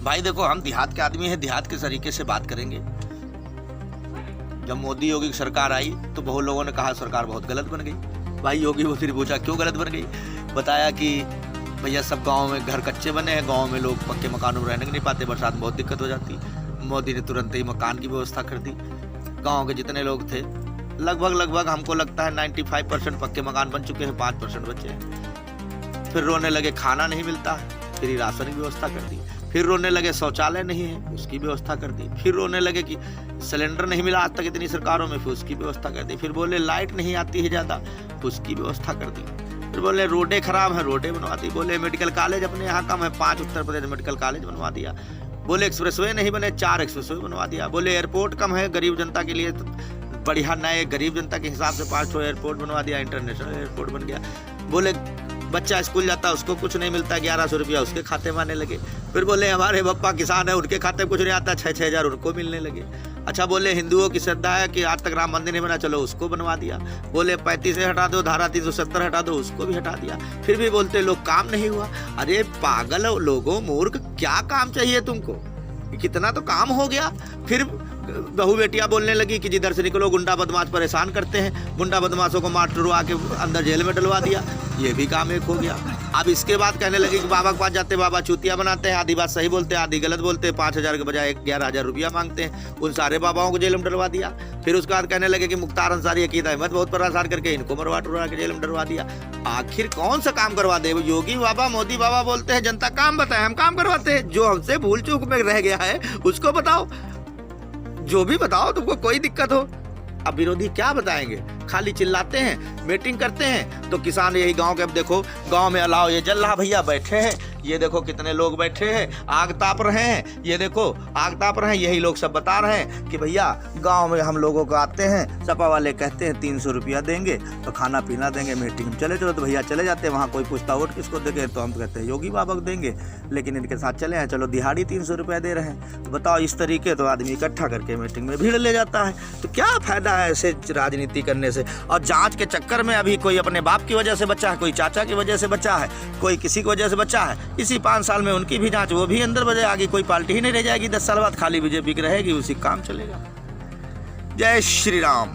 भाई देखो, हम देहात के आदमी हैं, देहात के तरीके से बात करेंगे। जब मोदी योगी की सरकार आई तो बहुत लोगों ने कहा सरकार बहुत गलत बन गई। भाई योगी मोदी ने पूछा क्यों गलत बन गई, बताया कि भैया सब गाँव में घर कच्चे बने हैं, गाँव में लोग पक्के मकानों में रहने नहीं पाते, बरसात में बहुत दिक्कत हो जाती। मोदी ने तुरंत ही मकान की व्यवस्था कर दी। गाँव के जितने लोग थे लगभग हमको लगता है 95% पक्के मकान बन चुके हैं, 5% बचे हैं। फिर रोने लगे खाना नहीं मिलता है, फिर राशन की व्यवस्था कर दी। फिर रोने लगे शौचालय नहीं है, उसकी व्यवस्था कर दी। फिर रोने लगे कि सिलेंडर नहीं मिला आज तक इतनी सरकारों में, फिर उसकी व्यवस्था कर दी। फिर बोले लाइट नहीं आती है ज़्यादा, उसकी व्यवस्था कर दी। फिर बोले रोडें खराब हैं, रोडें बनवा दी। बोले मेडिकल कॉलेज अपने यहाँ कम है, 5 उत्तर प्रदेश मेडिकल कॉलेज बनवा दिया। बोले एक्सप्रेसवे नहीं बने, 4 एक्सप्रेसवे बनवा दिया। बोले एयरपोर्ट कम है, गरीब जनता के लिए बढ़िया नए गरीब जनता के हिसाब से 5 एयरपोर्ट बनवा दिया, इंटरनेशनल एयरपोर्ट बन गया। बोले बच्चा स्कूल जाता है उसको कुछ नहीं मिलता, 1100 रुपया उसके खाते में आने लगे। फिर बोले हमारे पप्पा किसान है, उनके खाते में कुछ नहीं आता, 6-6 हज़ार उनको मिलने लगे। अच्छा बोले हिंदुओं की श्रद्धा है कि आज तक राम मंदिर नहीं बना, चलो उसको बनवा दिया। बोले 35 से हटा दो, धारा 370 हटा दो, उसको भी हटा दिया। फिर भी बोलते लोग काम नहीं हुआ। अरे पागल लोगों, मूर्ख, क्या काम चाहिए तुमको, कितना तो काम हो गया। फिर बहू बेटियां बोलने लगी कि जिधर से निकलो गुंडा बदमाश परेशान करते हैं, गुंडा बदमाशों को मार टुरवा के अंदर जेल में डलवा दिया, ये भी काम एक हो गया। अब इसके बाद कहने लगी कि बाबा के पास जाते बाबा चूतिया बनाते हैं, आधी बात सही बोलते हैं आधी गलत बोलते हैं, 5,000 के बजाय 11,000 रुपया मांगते हैं, उन सारे बाबाओं को जेल में डलवा दिया। फिर उसके बाद कहने लगे कि मुख्तार अंसारी अकीद अहमद बहुत परेशान करके इनको मरवा टुरवा के जेल में डलवा दिया। आखिर कौन सा काम करवा दे? योगी बाबा मोदी बाबा बोलते हैं जनता काम बताए, हम काम करवाते हैं। जो हमसे भूल चूक में रह गया है उसको बताओ, जो भी बताओ, तुमको कोई दिक्कत हो। अब विरोधी क्या बताएंगे, खाली चिल्लाते हैं, मीटिंग करते हैं। तो किसान यही गांव के, अब देखो गांव में अलाव ये जल रहा, भैया बैठे हैं, ये देखो कितने लोग बैठे हैं, आग ताप रहे हैं, ये देखो आग ताप रहे हैं। यही लोग सब बता रहे हैं कि भैया गांव में हम लोगों को आते हैं, सपा वाले कहते हैं 300 रुपया देंगे तो खाना पीना देंगे, मीटिंग में चले चलो, तो भैया चले जाते हैं। वहाँ कोई पूछता वोट किसको देंगे, तो हम कहते हैं योगी बाबा को देंगे, लेकिन इनके साथ चले हैं, चलो दिहाड़ी 300 रुपया दे रहे हैं। तो बताओ, इस तरीके तो आदमी इकट्ठा करके मीटिंग में भीड़ ले जाता है। तो क्या फायदा है ऐसे राजनीति करने से? और जांच के चक्कर में अभी कोई अपने बाप की वजह से बचा है, कोई चाचा की वजह से बचा है, कोई किसी की वजह से बचा है। इसी 5 साल में उनकी भी जांच, वो भी अंदर बजे आगे, कोई पार्टी ही नहीं रह जाएगी। 10 साल बाद खाली बीजेपी की रहेगी, उसी काम चलेगा। जय श्री राम।